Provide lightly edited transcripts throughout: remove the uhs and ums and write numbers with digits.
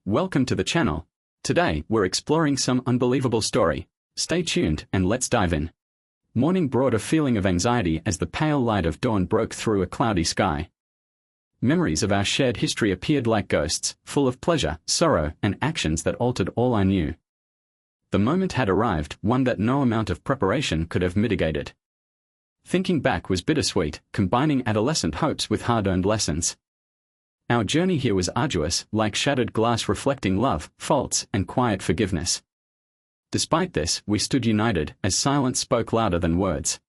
Welcome to the channel. Today, we're exploring some unbelievable story. Stay tuned and let's dive in. Morning brought a feeling of anxiety as the pale light of dawn broke through a cloudy sky. Memories of our shared history appeared like ghosts, full of pleasure, sorrow, and actions that altered all I knew. The moment had arrived, one that no amount of preparation could have mitigated. Thinking back was bittersweet, combining adolescent hopes with hard-earned lessons. Our journey here was arduous, like shattered glass reflecting love, faults, and quiet forgiveness. Despite this, we stood united, as silence spoke louder than words.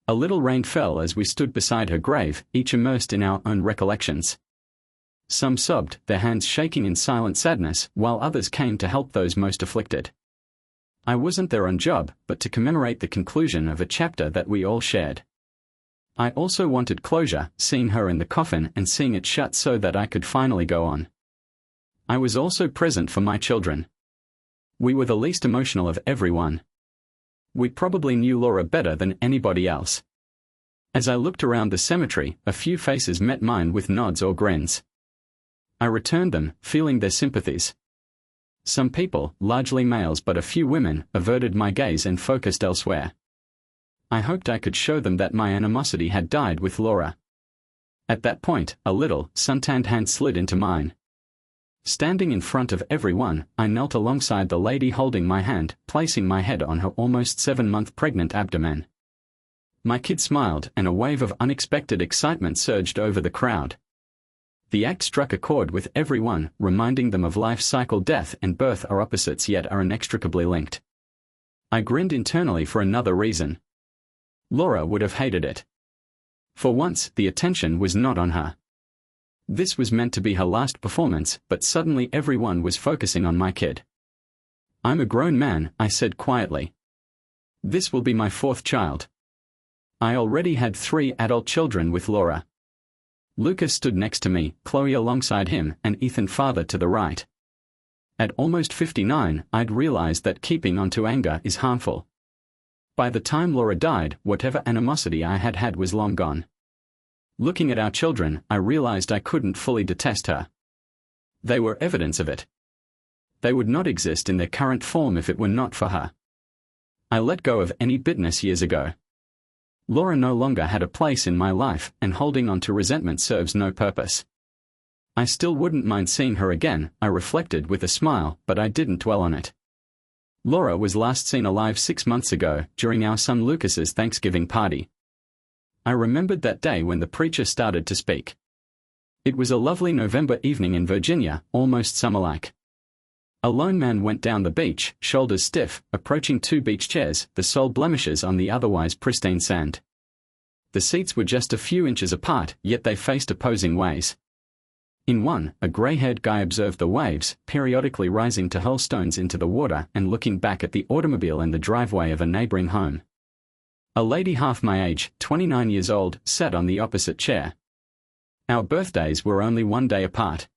A little rain fell as we stood beside her grave, each immersed in our own recollections. Some sobbed, their hands shaking in silent sadness, while others came to help those most afflicted. I wasn't there on job, but to commemorate the conclusion of a chapter that we all shared. I also wanted closure, seeing her in the coffin and seeing it shut so that I could finally go on. I was also present for my children. We were the least emotional of everyone. We probably knew Laura better than anybody else. As I looked around the cemetery, a few faces met mine with nods or grins. I returned them, feeling their sympathies. Some people, largely males but a few women, averted my gaze and focused elsewhere. I hoped I could show them that my animosity had died with Laura. At that point, a little, suntanned hand slid into mine. Standing in front of everyone, I knelt alongside the lady holding my hand, placing my head on her almost 7-month pregnant abdomen. My kid smiled, and a wave of unexpected excitement surged over the crowd. The act struck a chord with everyone, reminding them of life's cycle. Death and birth are opposites yet are inextricably linked. I grinned internally for another reason. Laura would have hated it. For once, the attention was not on her. This was meant to be her last performance, but suddenly everyone was focusing on my kid. "I'm a grown man," I said quietly. "This will be my 4th child. I already had 3 adult children with Laura." Lucas stood next to me, Chloe alongside him, and Ethan farther to the right. At almost 59, I'd realized that keeping on to anger is harmful. By the time Laura died, whatever animosity I had had was long gone. Looking at our children, I realized I couldn't fully detest her. They were evidence of it. They would not exist in their current form if it were not for her. I let go of any bitterness years ago. Laura no longer had a place in my life, and holding on to resentment serves no purpose. I still wouldn't mind seeing her again, I reflected with a smile, but I didn't dwell on it. Laura was last seen alive 6 months ago, during our son Lucas's Thanksgiving party. I remembered that day when the preacher started to speak. It was a lovely November evening in Virginia, almost summer-like. A lone man went down the beach, shoulders stiff, approaching 2 beach chairs, the sole blemishes on the otherwise pristine sand. The seats were just a few inches apart, yet they faced opposing ways. In one, a gray-haired guy observed the waves, periodically rising to hurl stones into the water and looking back at the automobile in the driveway of a neighboring home. A lady half my age, 29 years old, sat on the opposite chair. Our birthdays were only 1 day apart.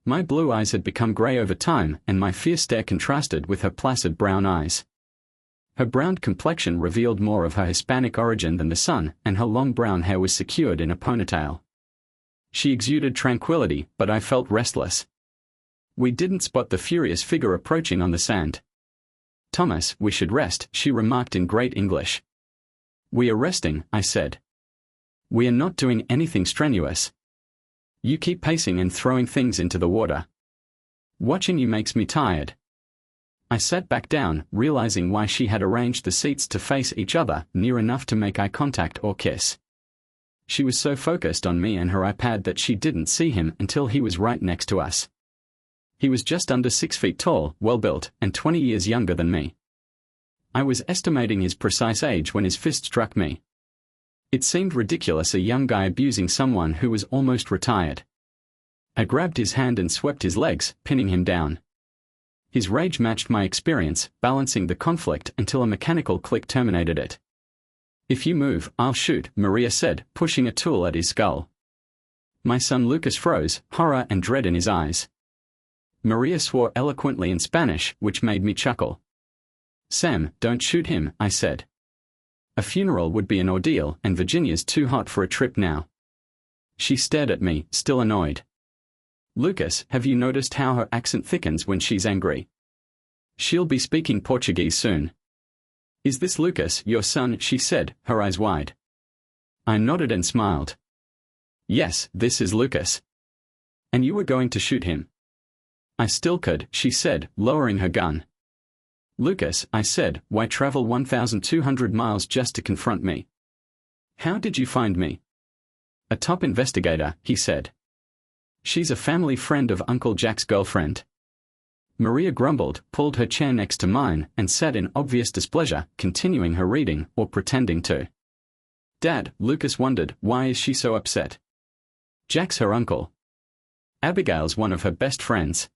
My blue eyes had become gray over time, and my fierce stare contrasted with her placid brown eyes. Her brown complexion revealed more of her Hispanic origin than the sun, and her long brown hair was secured in a ponytail. She exuded tranquility, but I felt restless. We didn't spot the furious figure approaching on the sand. "Thomas, we should rest," she remarked in great English. "We are resting," I said. "We are not doing anything strenuous. You keep pacing and throwing things into the water. Watching you makes me tired." I sat back down, realizing why she had arranged the seats to face each other, near enough to make eye contact or kiss. She was so focused on me and her iPad that she didn't see him until he was right next to us. He was just under 6 feet tall, well-built, and 20 years younger than me. I was estimating his precise age when his fist struck me. It seemed ridiculous, a young guy abusing someone who was almost retired. I grabbed his hand and swept his legs, pinning him down. His rage matched my experience, balancing the conflict until a mechanical click terminated it. "If you move, I'll shoot," Maria said, pushing a tool at his skull. My son Lucas froze, horror and dread in his eyes. Maria swore eloquently in Spanish, which made me chuckle. "Sam, don't shoot him," I said. A funeral would be an ordeal, and Virginia's too hot for a trip now. She stared at me, still annoyed. Lucas, have you noticed how her accent thickens when she's angry? She'll be speaking Portuguese soon. Is this Lucas, your son? She said, her eyes wide. I nodded and smiled. Yes, this is Lucas. And you were going to shoot him? I still could, she said, lowering her gun. Lucas, I said, why travel 1,200 miles just to confront me? How did you find me? A top investigator, he said. She's a family friend of Uncle Jack's girlfriend. Maria grumbled, pulled her chair next to mine, and sat in obvious displeasure, continuing her reading, or pretending to. Dad, Lucas wondered, why is she so upset? Jack's her uncle. Abigail's one of her best friends.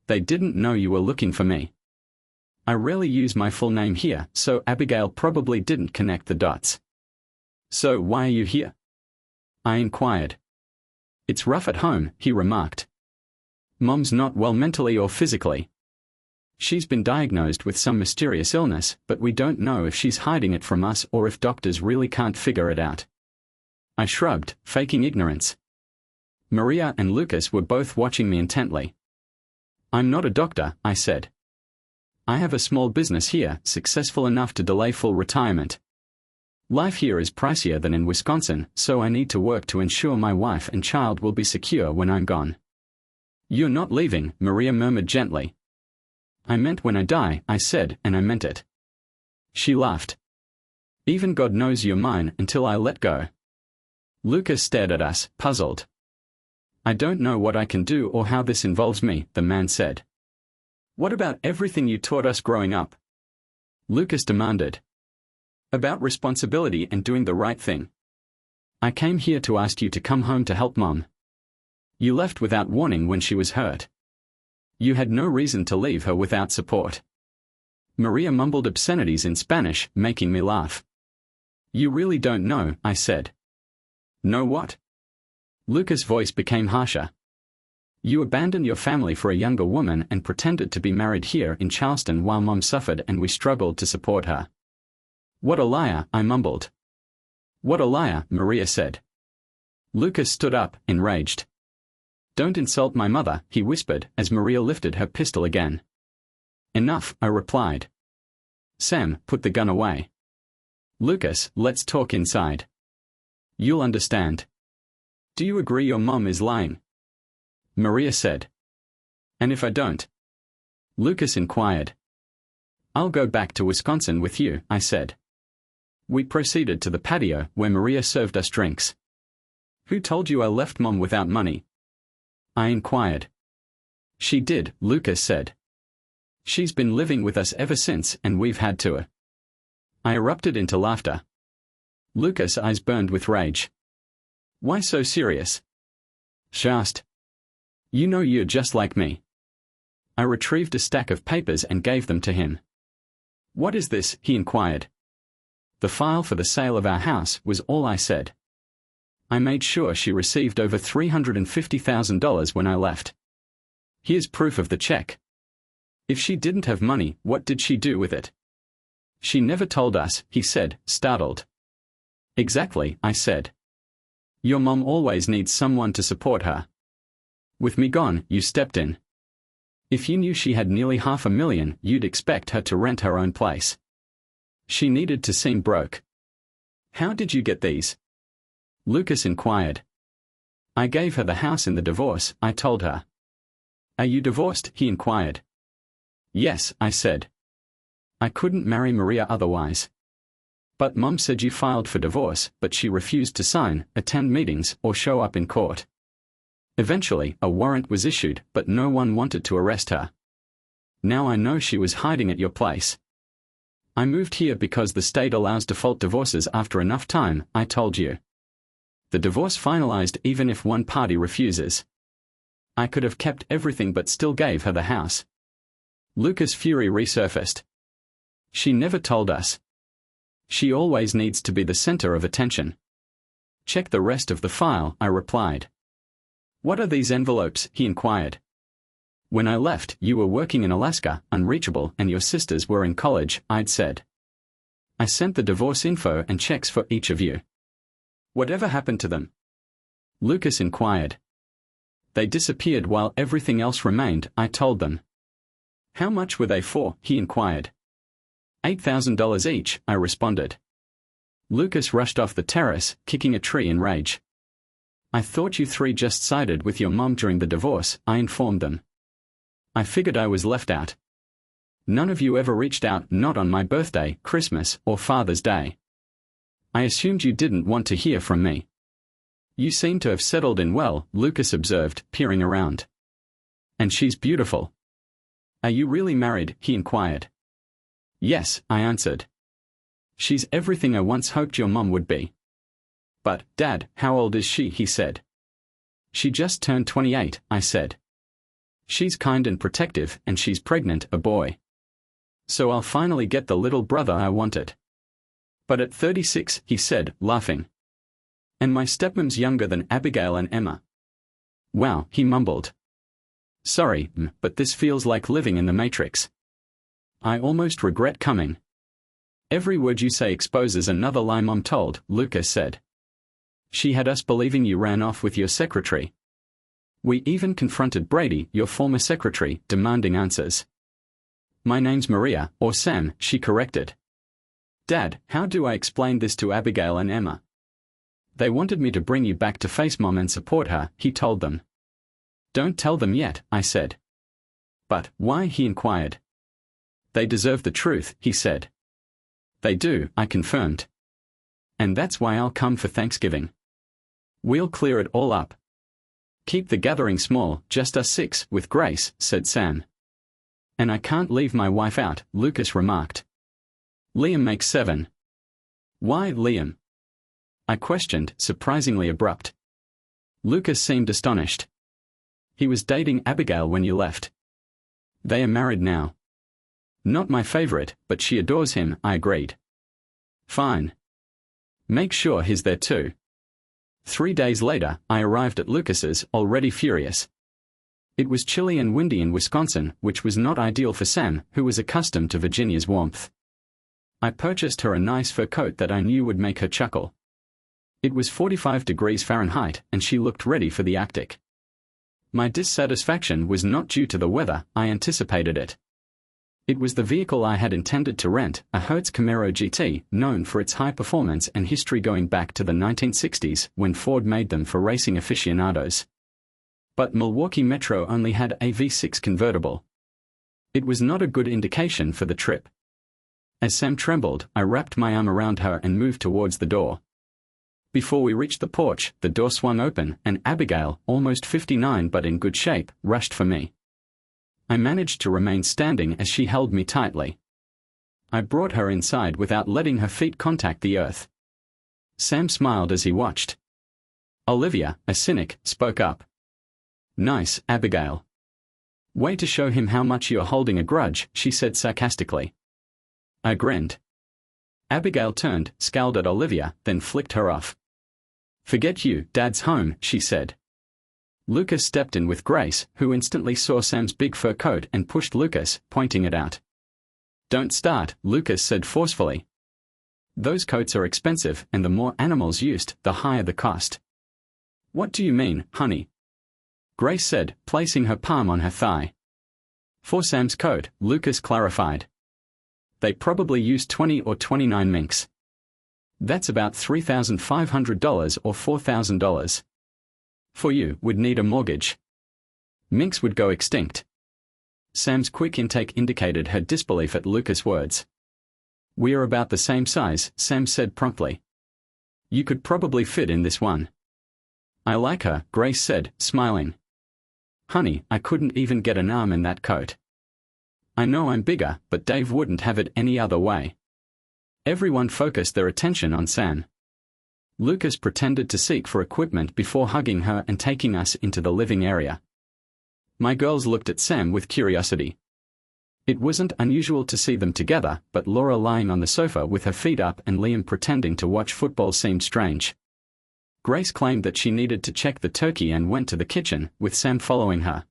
They didn't know you were looking for me. I rarely use my full name here, so Abigail probably didn't connect the dots. So why are you here? I inquired. It's rough at home, he remarked. Mom's not well mentally or physically. She's been diagnosed with some mysterious illness, but we don't know if she's hiding it from us or if doctors really can't figure it out. I shrugged, faking ignorance. Maria and Lucas were both watching me intently. I'm not a doctor, I said. I have a small business here, successful enough to delay full retirement. Life here is pricier than in Wisconsin, so I need to work to ensure my wife and child will be secure when I'm gone. You're not leaving, Maria murmured gently. I meant when I die, I said, and I meant it. She laughed. Even God knows you're mine until I let go. Lucas stared at us, puzzled. I don't know what I can do or how this involves me, the man said. What about everything you taught us growing up? Lucas demanded. About responsibility and doing the right thing. I came here to ask you to come home to help Mom. You left without warning when she was hurt. You had no reason to leave her without support. Maria mumbled obscenities in Spanish, making me laugh. You really don't know, I said. Know what? Lucas' voice became harsher. You abandoned your family for a younger woman and pretended to be married here in Charleston while Mom suffered and we struggled to support her. What a liar, I mumbled. What a liar, Maria said. Lucas stood up, enraged. Don't insult my mother, he whispered, as Maria lifted her pistol again. Enough, I replied. Sam, put the gun away. Lucas, let's talk inside. You'll understand. Do you agree your mom is lying? Maria said. And if I don't? Lucas inquired. I'll go back to Wisconsin with you, I said. We proceeded to the patio, where Maria served us drinks. Who told you I left Mom without money? I inquired. She did, Lucas said. She's been living with us ever since, and we've had to. I erupted into laughter. Lucas' eyes burned with rage. Why so serious? Just. You know you're just like me. I retrieved a stack of papers and gave them to him. What is this? He inquired. The file for the sale of our house was all I said. I made sure she received over $350,000 when I left. Here's proof of the check. If she didn't have money, what did she do with it? She never told us, he said, startled. Exactly, I said. Your mom always needs someone to support her. With me gone, you stepped in. If you knew she had nearly $500,000, you'd expect her to rent her own place. She needed to seem broke. How did you get these? Lucas inquired. I gave her the house in the divorce, I told her. Are you divorced? He inquired. Yes, I said. I couldn't marry Maria otherwise. But Mom said you filed for divorce, but she refused to sign, attend meetings, or show up in court. Eventually, a warrant was issued, but no one wanted to arrest her. Now I know she was hiding at your place. I moved here because the state allows default divorces after enough time, I told you. The divorce finalized even if one party refuses. I could have kept everything but still gave her the house. Lucas' fury resurfaced. She never told us. She always needs to be the center of attention. Check the rest of the file, I replied. What are these envelopes? He inquired. When I left, you were working in Alaska, unreachable, and your sisters were in college, I'd said. I sent the divorce info and checks for each of you. Whatever happened to them? Lucas inquired. They disappeared while everything else remained, I told them. How much were they for? He inquired. $8,000 each, I responded. Lucas rushed off the terrace, kicking a tree in rage. I thought you three just sided with your mom during the divorce, I informed them. I figured I was left out. None of you ever reached out, not on my birthday, Christmas, or Father's Day. I assumed you didn't want to hear from me. You seem to have settled in well, Lucas observed, peering around. And she's beautiful. Are you really married? He inquired. Yes, I answered. She's everything I once hoped your mom would be. But, Dad, how old is she? He said. She just turned 28, I said. She's kind and protective, and she's pregnant, a boy. So I'll finally get the little brother I wanted. But at 36, he said, laughing. And my stepmom's younger than Abigail and Emma. Wow, he mumbled. Sorry, but this feels like living in the Matrix. I almost regret coming. Every word you say exposes another lie Mom told, Lucas said. She had us believing you ran off with your secretary. We even confronted Brady, your former secretary, demanding answers. My name's Maria, or Sam, she corrected. Dad, how do I explain this to Abigail and Emma? They wanted me to bring you back to face Mom and support her, he told them. Don't tell them yet, I said. But, why? He inquired. They deserve the truth, he said. They do, I confirmed. And that's why I'll come for Thanksgiving. We'll clear it all up. Keep the gathering small, just us six, with Grace, said Sam. And I can't leave my wife out, Lucas remarked. Liam makes 7. Why Liam? I questioned, surprisingly abrupt. Lucas seemed astonished. He was dating Abigail when you left. They are married now. Not my favorite, but she adores him, I agreed. Fine. Make sure he's there too. 3 days later, I arrived at Lucas's, already furious. It was chilly and windy in Wisconsin, which was not ideal for Sam, who was accustomed to Virginia's warmth. I purchased her a nice fur coat that I knew would make her chuckle. It was 45 degrees Fahrenheit, and she looked ready for the Arctic. My dissatisfaction was not due to the weather, I anticipated it. It was the vehicle I had intended to rent, a Hertz Camaro GT, known for its high performance and history going back to the 1960s, when Ford made them for racing aficionados. But Milwaukee Metro only had a V6 convertible. It was not a good indication for the trip. As Sam trembled, I wrapped my arm around her and moved towards the door. Before we reached the porch, the door swung open, and Abigail, almost 59 but in good shape, rushed for me. I managed to remain standing as she held me tightly. I brought her inside without letting her feet contact the earth. Sam smiled as he watched. Olivia, a cynic, spoke up. Nice, Abigail. Way to show him how much you're holding a grudge, she said sarcastically. I grinned. Abigail turned, scowled at Olivia, then flicked her off. Forget you, Dad's home, she said. Lucas stepped in with Grace, who instantly saw Sam's big fur coat and pushed Lucas, pointing it out. Don't start, Lucas said forcefully. Those coats are expensive, and the more animals used, the higher the cost. What do you mean, honey? Grace said, placing her palm on her thigh. For Sam's coat, Lucas clarified. They probably used 20 or 29 minks. That's about $3,500 or $4,000. For you, would need a mortgage. Minks would go extinct. Sam's quick intake indicated her disbelief at Lucas' words. We are about the same size, Sam said promptly. You could probably fit in this one. I like her, Grace said, smiling. Honey, I couldn't even get an arm in that coat. I know I'm bigger, but Dave wouldn't have it any other way. Everyone focused their attention on Sam. Lucas pretended to seek for equipment before hugging her and taking us into the living area. My girls looked at Sam with curiosity. It wasn't unusual to see them together, but Laura lying on the sofa with her feet up and Liam pretending to watch football seemed strange. Grace claimed that she needed to check the turkey and went to the kitchen, with Sam following her.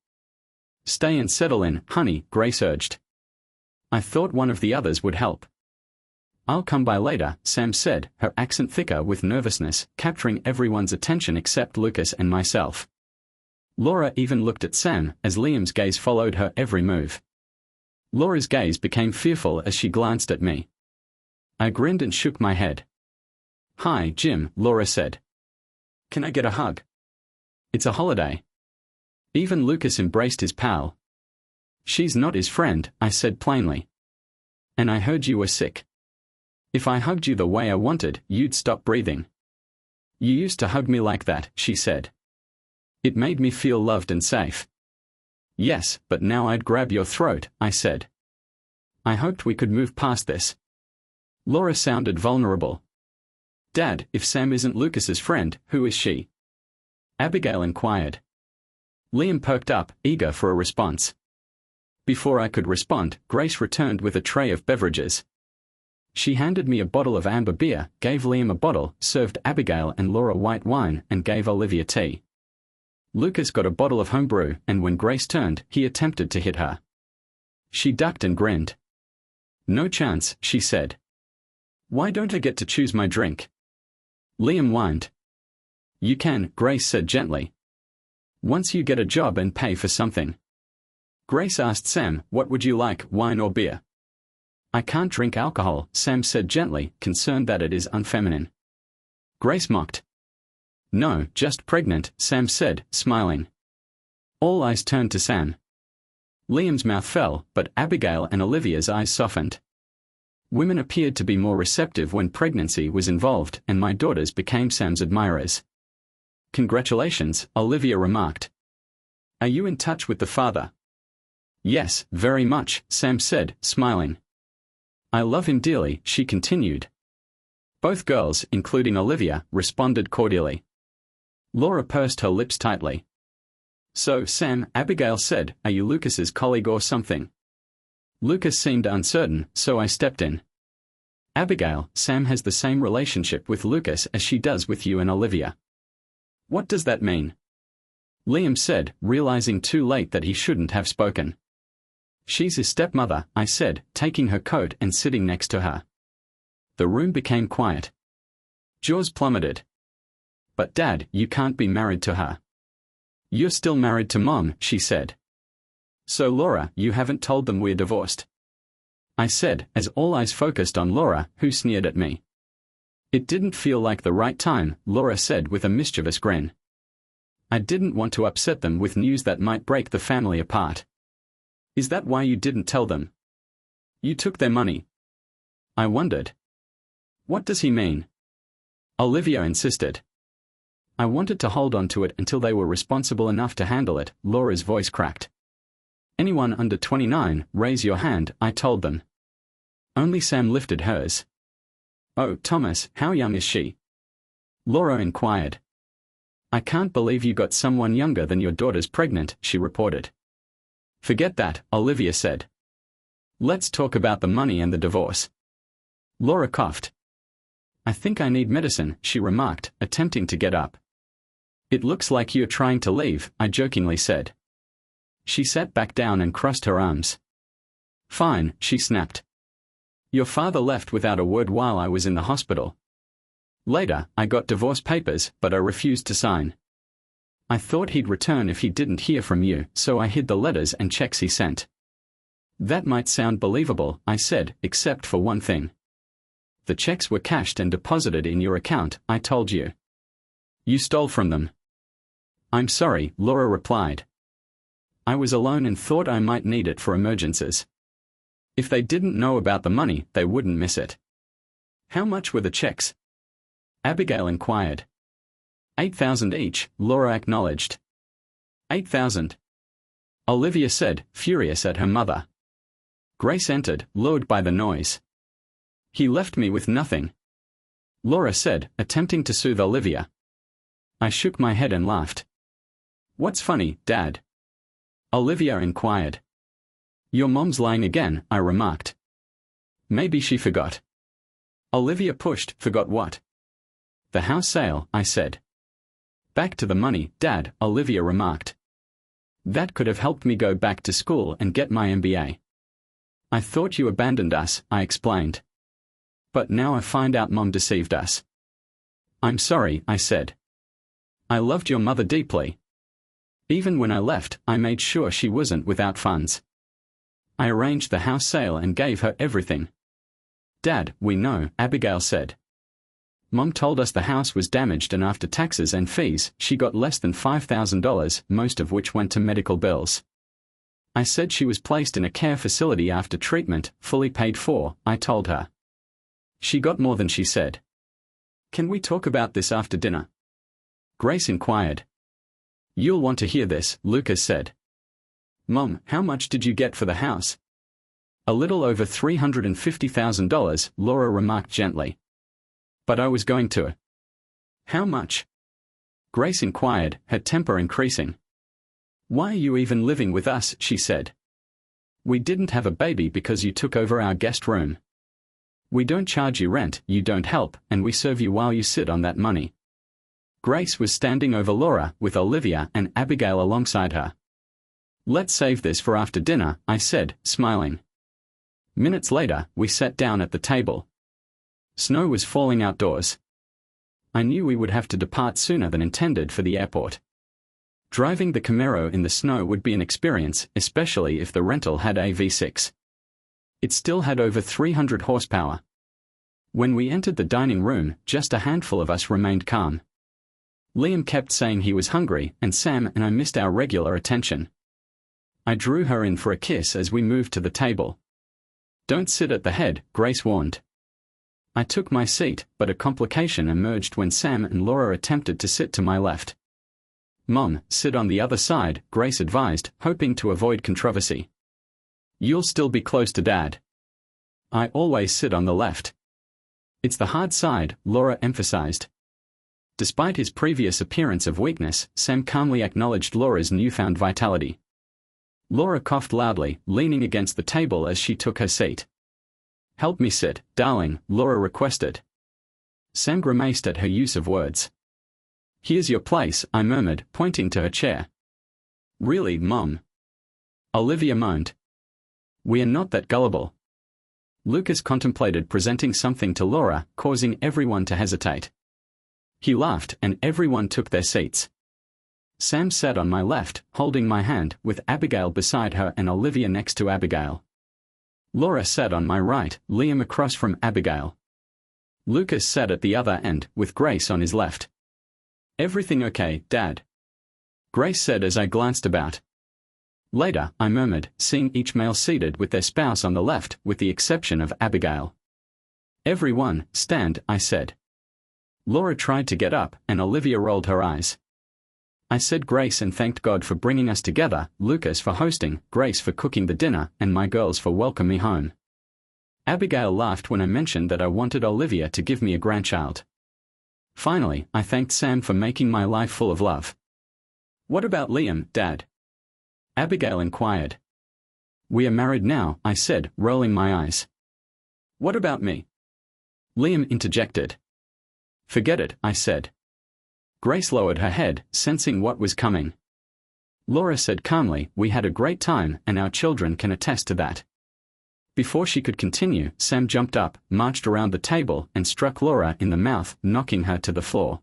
Stay and settle in, honey, Grace urged. I thought one of the others would help. I'll come by later, Sam said, her accent thicker with nervousness, capturing everyone's attention except Lucas and myself. Laura even looked at Sam as Liam's gaze followed her every move. Laura's gaze became fearful as she glanced at me. I grinned and shook my head. "Hi, Jim," Laura said. "Can I get a hug? It's a holiday." Even Lucas embraced his pal. "She's not his friend," I said plainly. "And I heard you were sick. If I hugged you the way I wanted, you'd stop breathing." "You used to hug me like that," she said. "It made me feel loved and safe." "Yes, but now I'd grab your throat," I said. I hoped we could move past this. Laura sounded vulnerable. "Dad, if Sam isn't Lucas's friend, who is she?" Abigail inquired. Liam perked up, eager for a response. Before I could respond, Grace returned with a tray of beverages. She handed me a bottle of amber beer, gave Liam a bottle, served Abigail and Laura white wine, and gave Olivia tea. Lucas got a bottle of homebrew, and when Grace turned, he attempted to hit her. She ducked and grinned. "No chance," she said. "Why don't I get to choose my drink?" Liam whined. "You can," Grace said gently. "Once you get a job and pay for something." Grace asked Sam, "What would you like, wine or beer?" "I can't drink alcohol," Sam said gently, concerned that it is unfeminine. Grace mocked. "No, just pregnant," Sam said, smiling. All eyes turned to Sam. Liam's mouth fell, but Abigail and Olivia's eyes softened. Women appeared to be more receptive when pregnancy was involved, and my daughters became Sam's admirers. "Congratulations," Olivia remarked. "Are you in touch with the father?" "Yes, very much," Sam said, smiling. "I love him dearly," she continued. Both girls, including Olivia, responded cordially. Laura pursed her lips tightly. "So, Sam," Abigail said, "are you Lucas's colleague or something?" Lucas seemed uncertain, so I stepped in. "Abigail, Sam has the same relationship with Lucas as she does with you and Olivia." "What does that mean?" Liam said, realizing too late that he shouldn't have spoken. "She's his stepmother," I said, taking her coat and sitting next to her. The room became quiet. Jaws plummeted. "But Dad, you can't be married to her." "You're still married to Mom," she said. "So Laura, you haven't told them we're divorced?" I said, as all eyes focused on Laura, who sneered at me. "It didn't feel like the right time," Laura said with a mischievous grin. "I didn't want to upset them with news that might break the family apart." "Is that why you didn't tell them? You took their money." I wondered. "What does he mean?" Olivia insisted. "I wanted to hold on to it until they were responsible enough to handle it," Laura's voice cracked. "Anyone under 29, raise your hand," I told them. Only Sam lifted hers. "Oh, Thomas, how young is she?" Laura inquired. "I can't believe you got someone younger than your daughter's pregnant," she reported. "Forget that," Olivia said. "Let's talk about the money and the divorce." Laura coughed. "I think I need medicine," she remarked, attempting to get up. "It looks like you're trying to leave," I jokingly said. She sat back down and crossed her arms. "Fine," she snapped. "Your father left without a word while I was in the hospital. Later, I got divorce papers, but I refused to sign. I thought he'd return if he didn't hear from you, so I hid the letters and checks he sent." "That might sound believable," I said, "except for one thing. The checks were cashed and deposited in your account, I told you. You stole from them." "I'm sorry," Laura replied. "I was alone and thought I might need it for emergencies. If they didn't know about the money, they wouldn't miss it." "How much were the checks?" Abigail inquired. 8,000 each, Laura acknowledged. 8,000. Olivia said, furious at her mother. Grace entered, lured by the noise. "He left me with nothing," Laura said, attempting to soothe Olivia. I shook my head and laughed. "What's funny, Dad?" Olivia inquired. "Your mom's lying again," I remarked. "Maybe she forgot." Olivia pushed, "Forgot what?" "The house sale," I said. "Back to the money, Dad," Olivia remarked. "That could have helped me go back to school and get my MBA. I thought you abandoned us," I explained. "But now I find out Mom deceived us." "I'm sorry," I said. "I loved your mother deeply. Even when I left, I made sure she wasn't without funds. I arranged the house sale and gave her everything. Dad, we know, Abigail said. Mom told us the house was damaged and after taxes and fees, she got less than $5,000, most of which went to medical bills. I said she was placed in a care facility after treatment, fully paid for, I told her. She got more than she said. Can we talk about this after dinner? Grace inquired. You'll want to hear this, Lucas said. Mom, how much did you get for the house? A little over $350,000, Laura remarked gently. But I was going to. How much? Grace inquired, her temper increasing. Why are you even living with us, she said. We didn't have a baby because you took over our guest room. We don't charge you rent, you don't help, and we serve you while you sit on that money. Grace was standing over Laura, with Olivia and Abigail alongside her. Let's save this for after dinner, I said, smiling. Minutes later, we sat down at the table. Snow was falling outdoors. I knew we would have to depart sooner than intended for the airport. Driving the Camaro in the snow would be an experience, especially if the rental had a V6. It still had over 300 horsepower. When we entered the dining room, just a handful of us remained calm. Liam kept saying he was hungry, and Sam and I missed our regular attention. I drew her in for a kiss as we moved to the table. Don't sit at the head, Grace warned. I took my seat, but a complication emerged when Sam and Laura attempted to sit to my left. Mom, sit on the other side, Grace advised, hoping to avoid controversy. You'll still be close to Dad. I always sit on the left. It's the hard side, Laura emphasized. Despite his previous appearance of weakness, Sam calmly acknowledged Laura's newfound vitality. Laura coughed loudly, leaning against the table as she took her seat. Help me sit, darling, Laura requested. Sam grimaced at her use of words. Here's your place, I murmured, pointing to her chair. Really, Mom? Olivia moaned. We are not that gullible. Lucas contemplated presenting something to Laura, causing everyone to hesitate. He laughed, and everyone took their seats. Sam sat on my left, holding my hand, with Abigail beside her and Olivia next to Abigail. Laura sat on my right, Liam across from Abigail. Lucas sat at the other end, with Grace on his left. Everything okay, Dad? Grace said as I glanced about. Later, I murmured, seeing each male seated with their spouse on the left, with the exception of Abigail. Everyone, stand, I said. Laura tried to get up, and Olivia rolled her eyes. I said grace and thanked God for bringing us together, Lucas for hosting, Grace for cooking the dinner, and my girls for welcoming me home. Abigail laughed when I mentioned that I wanted Olivia to give me a grandchild. Finally, I thanked Sam for making my life full of love. What about Liam, Dad? Abigail inquired. We are married now, I said, rolling my eyes. What about me? Liam interjected. Forget it, I said. Grace lowered her head, sensing what was coming. Laura said calmly, we had a great time, and our children can attest to that. Before she could continue, Sam jumped up, marched around the table, and struck Laura in the mouth, knocking her to the floor.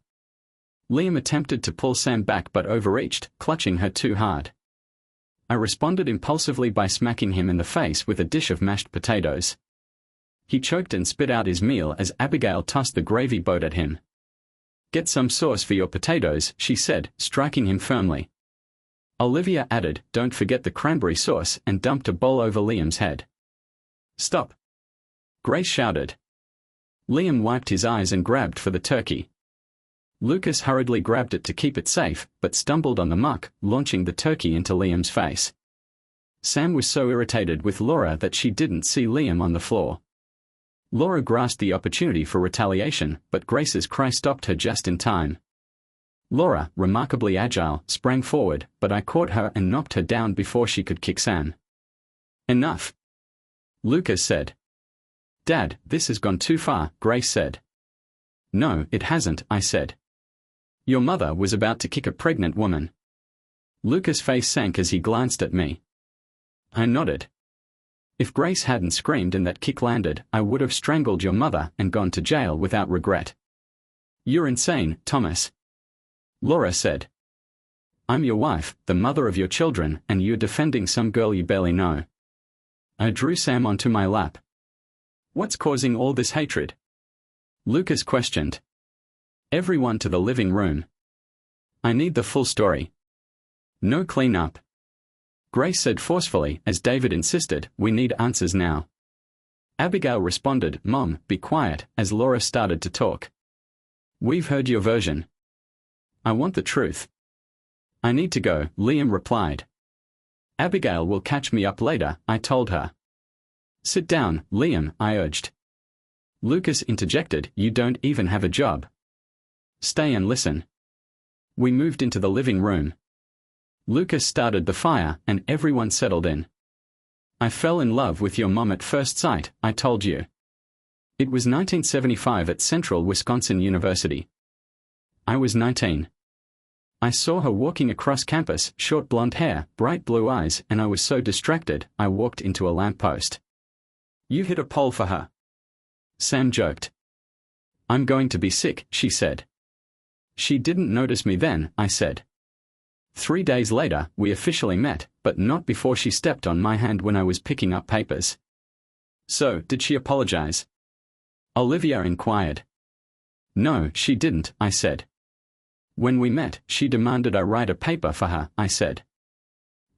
Liam attempted to pull Sam back but overreached, clutching her too hard. I responded impulsively by smacking him in the face with a dish of mashed potatoes. He choked and spit out his meal as Abigail tossed the gravy boat at him. Get some sauce for your potatoes, she said, striking him firmly. Olivia added, don't forget the cranberry sauce, and dumped a bowl over Liam's head. Stop! Grace shouted. Liam wiped his eyes and grabbed for the turkey. Lucas hurriedly grabbed it to keep it safe, but stumbled on the muck, launching the turkey into Liam's face. Sam was so irritated with Laura that she didn't see Liam on the floor. Laura grasped the opportunity for retaliation, but Grace's cry stopped her just in time. Laura, remarkably agile, sprang forward, but I caught her and knocked her down before she could kick Sam. Enough! Lucas said. Dad, this has gone too far, Grace said. No, it hasn't, I said. Your mother was about to kick a pregnant woman. Lucas' face sank as he glanced at me. I nodded. If Grace hadn't screamed and that kick landed, I would have strangled your mother and gone to jail without regret. You're insane, Thomas. Laura said. I'm your wife, the mother of your children, and you're defending some girl you barely know. I drew Sam onto my lap. What's causing all this hatred? Lucas questioned. Everyone to the living room. I need the full story. No clean up. Grace said forcefully, as David insisted, we need answers now. Abigail responded, Mom, be quiet, as Laura started to talk. We've heard your version. I want the truth. I need to go, Liam replied. Abigail will catch me up later, I told her. Sit down, Liam, I urged. Lucas interjected, you don't even have a job. Stay and listen. We moved into the living room. Lucas started the fire, and everyone settled in. I fell in love with your mom at first sight, I told you. It was 1975 at Central Wisconsin University. I was 19. I saw her walking across campus, short blonde hair, bright blue eyes, and I was so distracted, I walked into a lamppost. You hit a pole for her. Sam joked. I'm going to be sick, she said. She didn't notice me then, I said. 3 days later, we officially met, but not before she stepped on my hand when I was picking up papers. So, did she apologize? Olivia inquired. No, she didn't, I said. When we met, she demanded I write a paper for her, I said.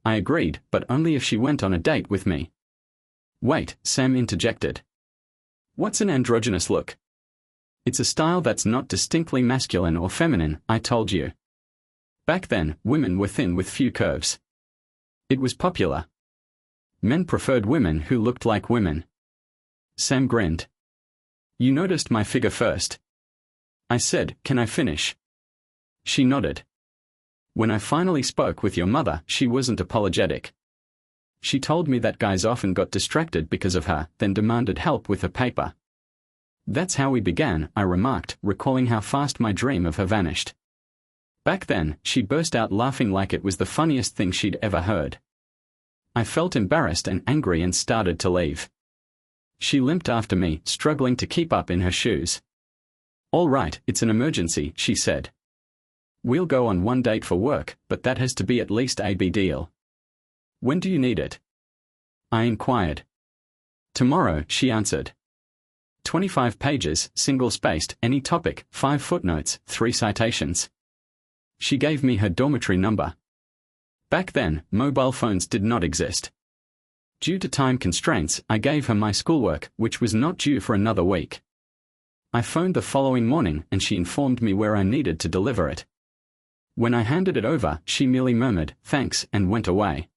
I agreed, but only if she went on a date with me. Wait, Sam interjected. What's an androgynous look? It's a style that's not distinctly masculine or feminine, I told you. Back then, women were thin with few curves. It was popular. Men preferred women who looked like women. Sam grinned. You noticed my figure first. I said, can I finish? She nodded. When I finally spoke with your mother, she wasn't apologetic. She told me that guys often got distracted because of her, then demanded help with her paper. That's how we began, I remarked, recalling how fast my dream of her vanished. Back then, she burst out laughing like it was the funniest thing she'd ever heard. I felt embarrassed and angry and started to leave. She limped after me, struggling to keep up in her shoes. All right, it's an emergency, she said. We'll go on one date for work, but that has to be at least a big deal. When do you need it? I inquired. Tomorrow, she answered. 25 pages, single-spaced, any topic, 5 footnotes, 3 citations. She gave me her dormitory number. Back then, mobile phones did not exist. Due to time constraints, I gave her my schoolwork, which was not due for another week. I phoned the following morning and she informed me where I needed to deliver it. When I handed it over, she merely murmured, thanks, and went away.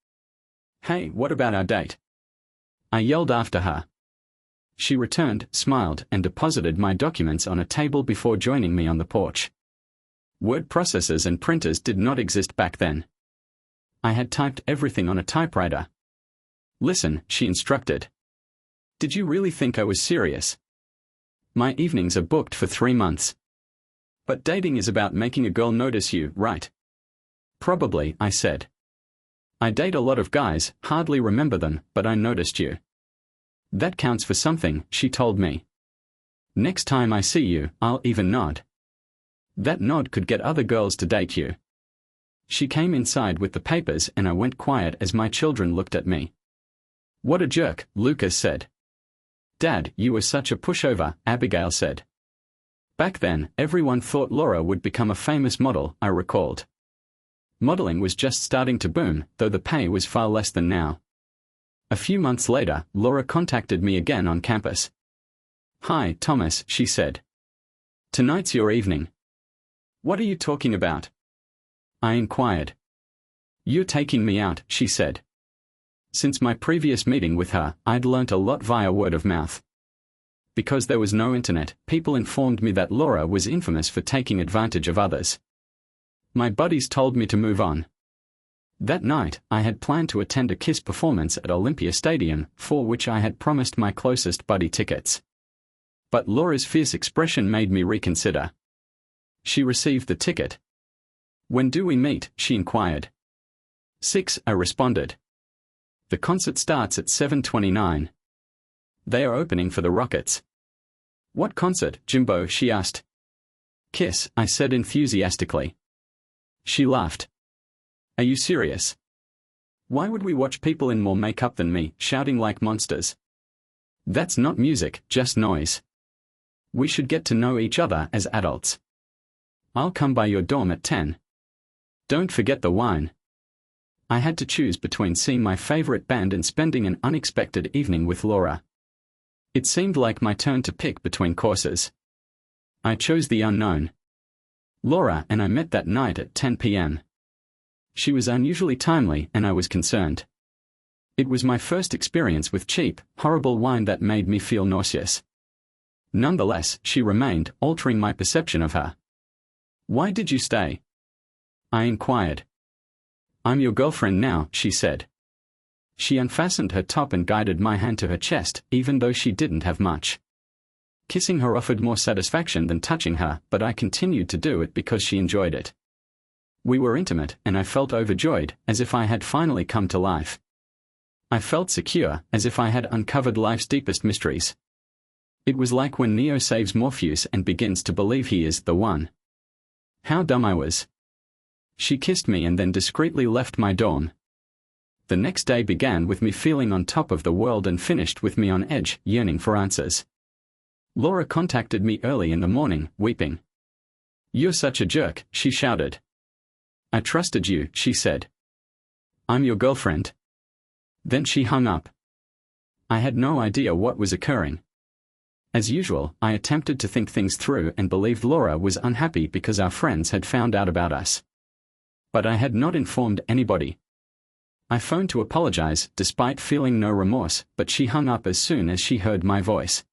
Hey, what about our date? I yelled after her. She returned, smiled, and deposited my documents on a table before joining me on the porch. Word processors and printers did not exist back then. I had typed everything on a typewriter. Listen, she instructed. Did you really think I was serious? My evenings are booked for 3 months. But dating is about making a girl notice you, right? Probably, I said. I date a lot of guys, hardly remember them, but I noticed you. That counts for something, she told me. Next time I see you, I'll even nod. That nod could get other girls to date you. She came inside with the papers and I went quiet as my children looked at me. What a jerk, Lucas said. Dad, you were such a pushover, Abigail said. Back then, everyone thought Laura would become a famous model, I recalled. Modeling was just starting to boom, though the pay was far less than now. A few months later, Laura contacted me again on campus. Hi, Thomas, she said. Tonight's your evening. What are you talking about? I inquired. You're taking me out, she said. Since my previous meeting with her, I'd learnt a lot via word of mouth. Because there was no internet, people informed me that Laura was infamous for taking advantage of others. My buddies told me to move on. That night, I had planned to attend a KISS performance at Olympia Stadium, for which I had promised my closest buddy tickets. But Laura's fierce expression made me reconsider. She received the ticket. When do we meet? She inquired. 6, I responded. The concert starts at 7:29. They are opening for the Rockets. What concert, Jimbo? She asked. KISS, I said enthusiastically. She laughed. Are you serious? Why would we watch people in more makeup than me, shouting like monsters? That's not music, just noise. We should get to know each other as adults. I'll come by your dorm at 10. Don't forget the wine. I had to choose between seeing my favorite band and spending an unexpected evening with Laura. It seemed like my turn to pick between courses. I chose the unknown. Laura and I met that night at 10 p.m. She was unusually timely and I was concerned. It was my first experience with cheap, horrible wine that made me feel nauseous. Nonetheless, she remained, altering my perception of her. Why did you stay? I inquired. I'm your girlfriend now, she said. She unfastened her top and guided my hand to her chest, even though she didn't have much. Kissing her offered more satisfaction than touching her, but I continued to do it because she enjoyed it. We were intimate, and I felt overjoyed, as if I had finally come to life. I felt secure, as if I had uncovered life's deepest mysteries. It was like when Neo saves Morpheus and begins to believe he is the one. How dumb I was. She kissed me and then discreetly left my dorm. The next day began with me feeling on top of the world and finished with me on edge, yearning for answers. Laura contacted me early in the morning, weeping. You're such a jerk, she shouted. I trusted you, she said. I'm your girlfriend. Then she hung up. I had no idea what was occurring. As usual, I attempted to think things through and believed Laura was unhappy because our friends had found out about us. But I had not informed anybody. I phoned to apologize, despite feeling no remorse, but she hung up as soon as she heard my voice.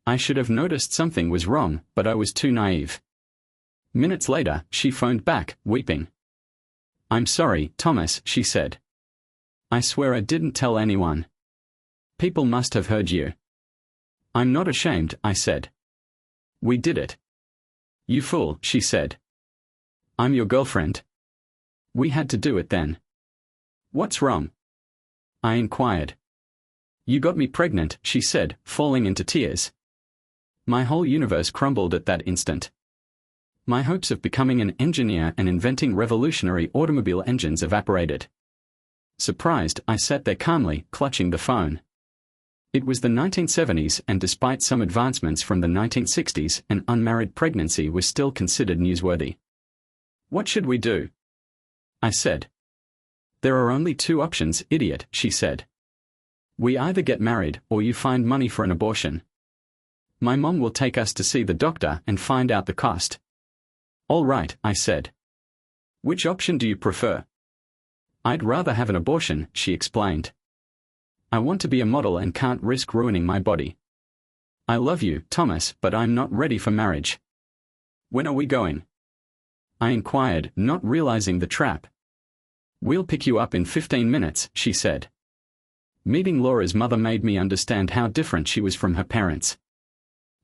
I should have noticed something was wrong, but I was too naive. Minutes later, she phoned back, weeping. I'm sorry, Thomas, she said. I swear I didn't tell anyone. People must have heard you. I'm not ashamed, I said. We did it. You fool, she said. I'm your girlfriend. We had to do it then. What's wrong? I inquired. You got me pregnant, she said, falling into tears. My whole universe crumbled at that instant. My hopes of becoming an engineer and inventing revolutionary automobile engines evaporated. Surprised, I sat there calmly, clutching the phone. It was the 1970s, and despite some advancements from the 1960s, an unmarried pregnancy was still considered newsworthy. What should we do? I said. There are only two options, idiot, she said. We either get married, or you find money for an abortion. My mom will take us to see the doctor and find out the cost. All right, I said. Which option do you prefer? I'd rather have an abortion, she explained. I want to be a model and can't risk ruining my body. I love you, Thomas, but I'm not ready for marriage. When are we going? I inquired, not realizing the trap. We'll pick you up in 15 minutes, she said. Meeting Laura's mother made me understand how different she was from her parents.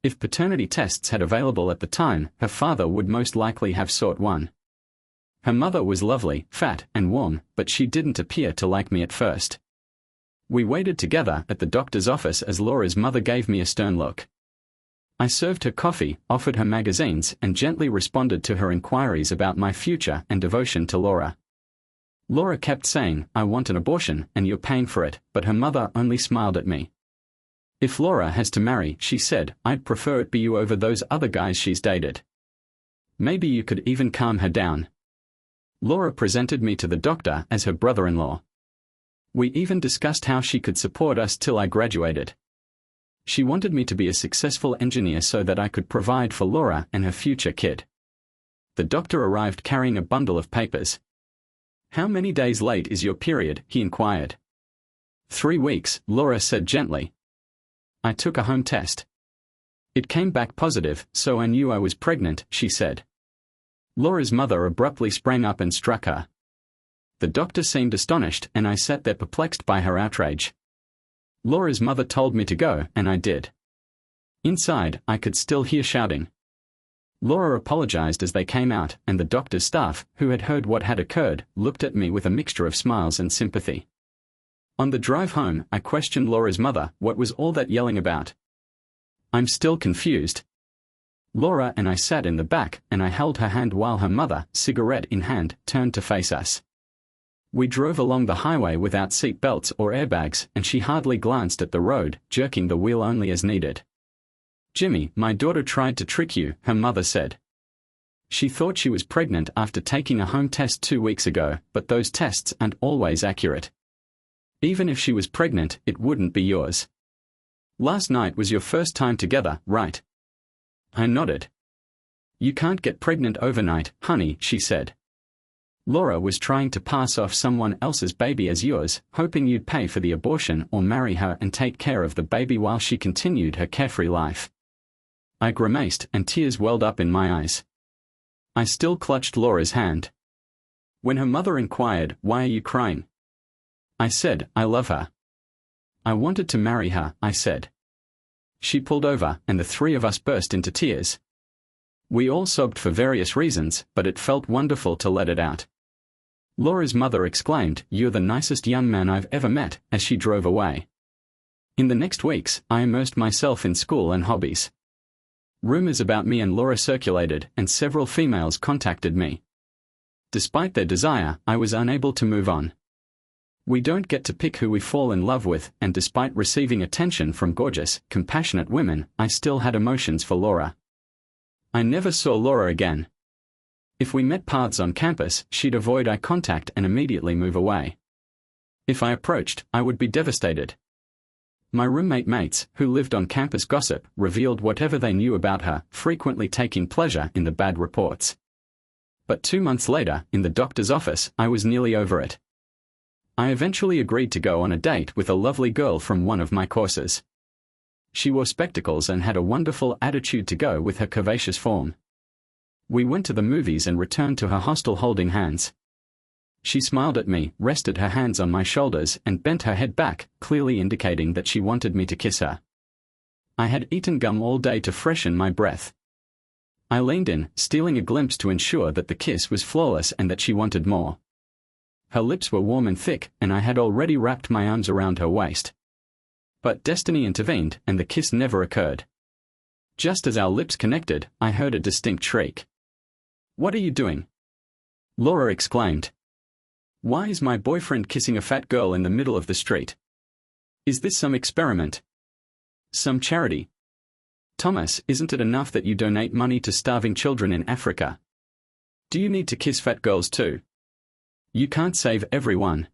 If paternity tests had available at the time, her father would most likely have sought one. Her mother was lovely, fat, and warm, but she didn't appear to like me at first. We waited together at the doctor's office as Laura's mother gave me a stern look. I served her coffee, offered her magazines, and gently responded to her inquiries about my future and devotion to Laura. Laura kept saying, I want an abortion, and you're paying for it, but her mother only smiled at me. If Laura has to marry, she said, I'd prefer it be you over those other guys she's dated. Maybe you could even calm her down. Laura presented me to the doctor as her brother-in-law. We even discussed how she could support us till I graduated. She wanted me to be a successful engineer so that I could provide for Laura and her future kid. The doctor arrived carrying a bundle of papers. How many days late is your period? He inquired. 3 weeks, Laura said gently. I took a home test. It came back positive, so I knew I was pregnant, she said. Laura's mother abruptly sprang up and struck her. The doctor seemed astonished, and I sat there perplexed by her outrage. Laura's mother told me to go, and I did. Inside, I could still hear shouting. Laura apologized as they came out, and the doctor's staff, who had heard what had occurred, looked at me with a mixture of smiles and sympathy. On the drive home, I questioned Laura's mother, what was all that yelling about? I'm still confused. Laura and I sat in the back, and I held her hand while her mother, cigarette in hand, turned to face us. We drove along the highway without seat belts or airbags, and she hardly glanced at the road, jerking the wheel only as needed. "Jimmy, my daughter tried to trick you," her mother said. "She thought she was pregnant after taking a home test 2 weeks ago, but those tests aren't always accurate. Even if she was pregnant, it wouldn't be yours. Last night was your first time together, right?" I nodded. "You can't get pregnant overnight, honey," she said. "Laura was trying to pass off someone else's baby as yours, hoping you'd pay for the abortion or marry her and take care of the baby while she continued her carefree life." I grimaced, and tears welled up in my eyes. I still clutched Laura's hand. When her mother inquired, "Why are you crying?" I said, "I love her. I wanted to marry her," I said. She pulled over, and the three of us burst into tears. We all sobbed for various reasons, but it felt wonderful to let it out. Laura's mother exclaimed, "You're the nicest young man I've ever met," as she drove away. In the next weeks, I immersed myself in school and hobbies. Rumors about me and Laura circulated, and several females contacted me. Despite their desire, I was unable to move on. We don't get to pick who we fall in love with, and despite receiving attention from gorgeous, compassionate women, I still had emotions for Laura. I never saw Laura again. If we met paths on campus, she'd avoid eye contact and immediately move away. If I approached, I would be devastated. My roommate mates, who lived on campus gossip, revealed whatever they knew about her, frequently taking pleasure in the bad reports. But 2 months later, in the doctor's office, I was nearly over it. I eventually agreed to go on a date with a lovely girl from one of my courses. She wore spectacles and had a wonderful attitude to go with her curvaceous form. We went to the movies and returned to her hostel holding hands. She smiled at me, rested her hands on my shoulders, and bent her head back, clearly indicating that she wanted me to kiss her. I had eaten gum all day to freshen my breath. I leaned in, stealing a glimpse to ensure that the kiss was flawless and that she wanted more. Her lips were warm and thick, and I had already wrapped my arms around her waist. But destiny intervened, and the kiss never occurred. Just as our lips connected, I heard a distinct shriek. "What are you doing?" Laura exclaimed. "Why is my boyfriend kissing a fat girl in the middle of the street? Is this some experiment? Some charity? Thomas, isn't it enough that you donate money to starving children in Africa? Do you need to kiss fat girls too? You can't save everyone.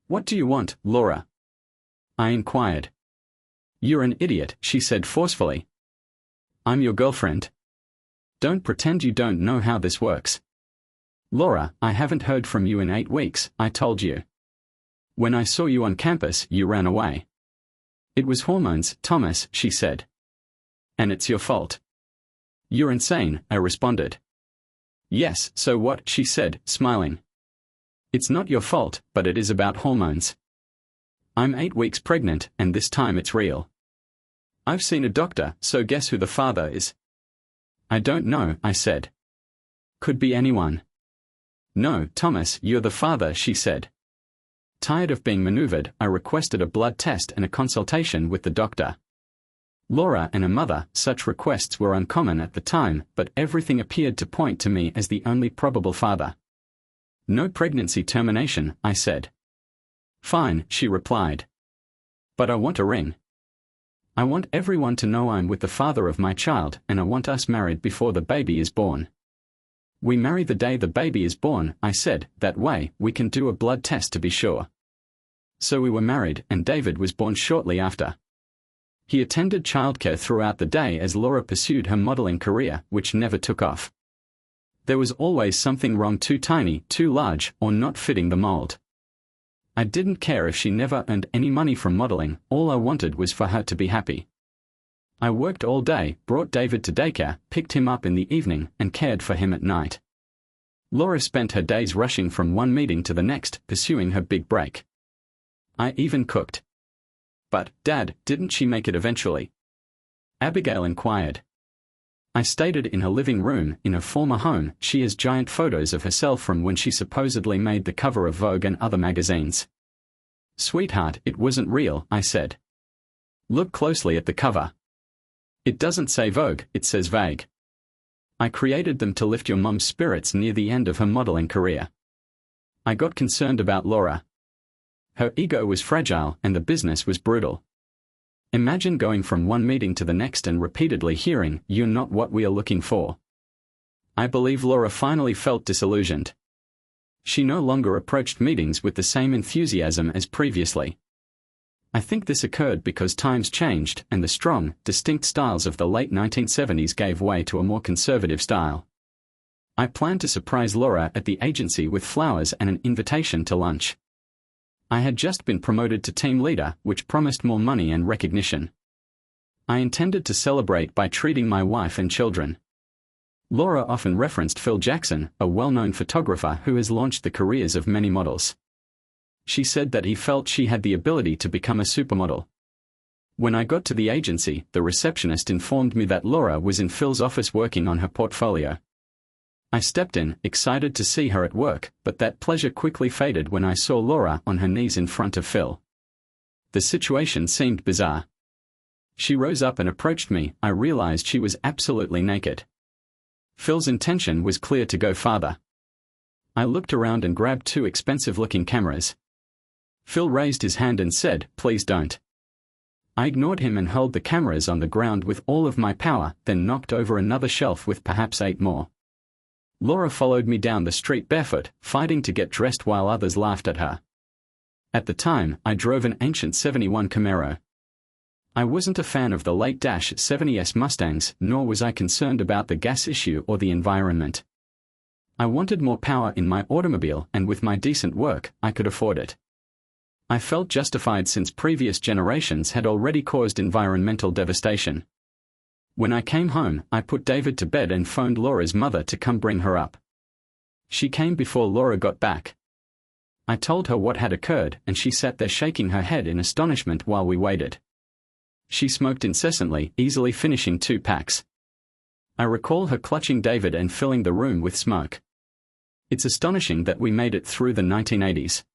What do you want, Laura?" I inquired. "You're an idiot," she said forcefully. "I'm your girlfriend. Don't pretend you don't know how this works." "Laura, I haven't heard from you in 8 weeks, I told you. When I saw you on campus, you ran away." "It was hormones, Thomas," she said. "And it's your fault." "You're insane," I responded. "Yes, so what?" she said, smiling. "It's not your fault, but it is about hormones. I'm 8 weeks pregnant, and this time it's real. I've seen a doctor, so guess who the father is?" "I don't know," I said. "Could be anyone." "No, Thomas, you're the father," she said. Tired of being maneuvered, I requested a blood test and a consultation with the doctor. Laura and her mother, such requests were uncommon at the time, but everything appeared to point to me as the only probable father. "No pregnancy termination," I said. "Fine," she replied. "But I want a ring. I want everyone to know I'm with the father of my child, and I want us married before the baby is born." "We marry the day the baby is born," I said, "that way, we can do a blood test to be sure." So we were married, and David was born shortly after. He attended childcare throughout the day as Laura pursued her modeling career, which never took off. There was always something wrong: too tiny, too large, or not fitting the mold. I didn't care if she never earned any money from modeling, all I wanted was for her to be happy. I worked all day, brought David to daycare, picked him up in the evening, and cared for him at night. Laura spent her days rushing from one meeting to the next, pursuing her big break. I even cooked. "But, Dad, didn't she make it eventually?" Abigail inquired. I stated in her living room, in her former home, she has giant photos of herself from when she supposedly made the cover of Vogue and other magazines. "Sweetheart, it wasn't real," I said. "Look closely at the cover. It doesn't say Vogue, it says Vague. I created them to lift your mom's spirits near the end of her modeling career." I got concerned about Laura. Her ego was fragile and the business was brutal. Imagine going from one meeting to the next and repeatedly hearing, "You're not what we are looking for." I believe Laura finally felt disillusioned. She no longer approached meetings with the same enthusiasm as previously. I think this occurred because times changed and the strong, distinct styles of the late 1970s gave way to a more conservative style. I planned to surprise Laura at the agency with flowers and an invitation to lunch. I had just been promoted to team leader, which promised more money and recognition. I intended to celebrate by treating my wife and children. Laura often referenced Phil Jackson, a well-known photographer who has launched the careers of many models. She said that he felt she had the ability to become a supermodel. When I got to the agency, the receptionist informed me that Laura was in Phil's office working on her portfolio. I stepped in, excited to see her at work, but that pleasure quickly faded when I saw Laura on her knees in front of Phil. The situation seemed bizarre. She rose up and approached me. I realized she was absolutely naked. Phil's intention was clear: to go farther. I looked around and grabbed 2 expensive-looking cameras. Phil raised his hand and said, "Please don't." I ignored him and hurled the cameras on the ground with all of my power, then knocked over another shelf with perhaps 8 more. Laura followed me down the street barefoot, fighting to get dressed while others laughed at her. At the time, I drove an ancient '71 Camaro. I wasn't a fan of the late -70s Mustangs, nor was I concerned about the gas issue or the environment. I wanted more power in my automobile, and with my decent work, I could afford it. I felt justified since previous generations had already caused environmental devastation. When I came home, I put David to bed and phoned Laura's mother to come bring her up. She came before Laura got back. I told her what had occurred, and she sat there shaking her head in astonishment while we waited. She smoked incessantly, easily finishing 2 packs. I recall her clutching David and filling the room with smoke. It's astonishing that we made it through the 1980s.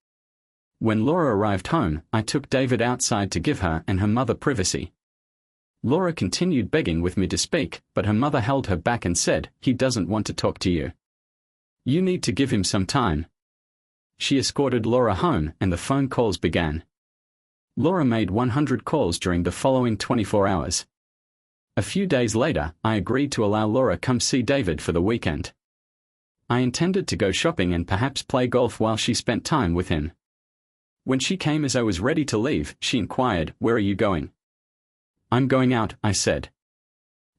When Laura arrived home, I took David outside to give her and her mother privacy. Laura continued begging with me to speak, but her mother held her back and said, "He doesn't want to talk to you. You need to give him some time." She escorted Laura home and the phone calls began. Laura made 100 calls during the following 24 hours. A few days later, I agreed to allow Laura come see David for the weekend. I intended to go shopping and perhaps play golf while she spent time with him. When she came as I was ready to leave, she inquired, "Where are you going?" "I'm going out," I said.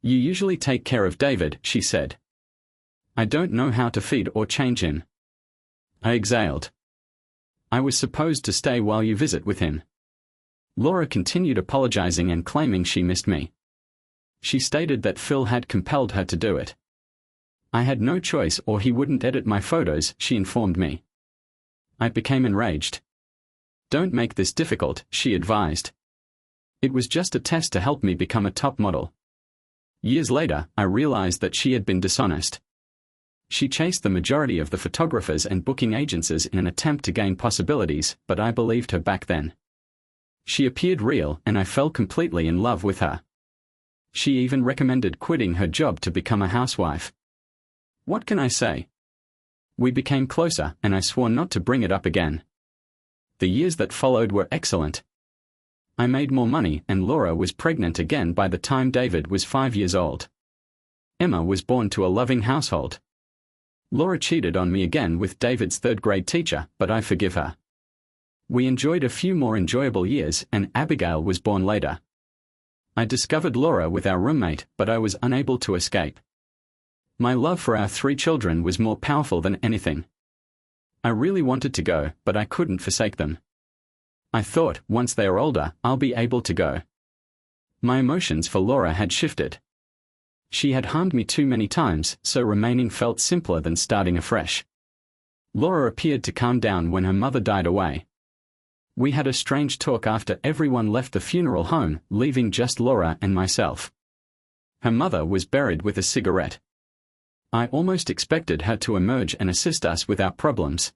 "You usually take care of David," she said. "I don't know how to feed or change him." I exhaled. "I was supposed to stay while you visit with him." Laura continued apologizing and claiming she missed me. She stated that Phil had compelled her to do it. I had no choice or he wouldn't edit my photos, she informed me. I became enraged. "Don't make this difficult," she advised. It was just a test to help me become a top model. Years later, I realized that she had been dishonest. She chased the majority of the photographers and booking agencies in an attempt to gain possibilities, but I believed her back then. She appeared real, and I fell completely in love with her. She even recommended quitting her job to become a housewife. What can I say? We became closer, and I swore not to bring it up again. The years that followed were excellent. I made more money, and Laura was pregnant again by the time David was 5 years old. Emma was born to a loving household. Laura cheated on me again with David's 3rd-grade teacher, but I forgive her. We enjoyed a few more enjoyable years, and Abigail was born later. I discovered Laura with our roommate, but I was unable to escape. My love for our 3 children was more powerful than anything. I really wanted to go, but I couldn't forsake them. I thought, once they are older, I'll be able to go. My emotions for Laura had shifted. She had harmed me too many times, so remaining felt simpler than starting afresh. Laura appeared to calm down when her mother died away. We had a strange talk after everyone left the funeral home, leaving just Laura and myself. Her mother was buried with a cigarette. I almost expected her to emerge and assist us with our problems.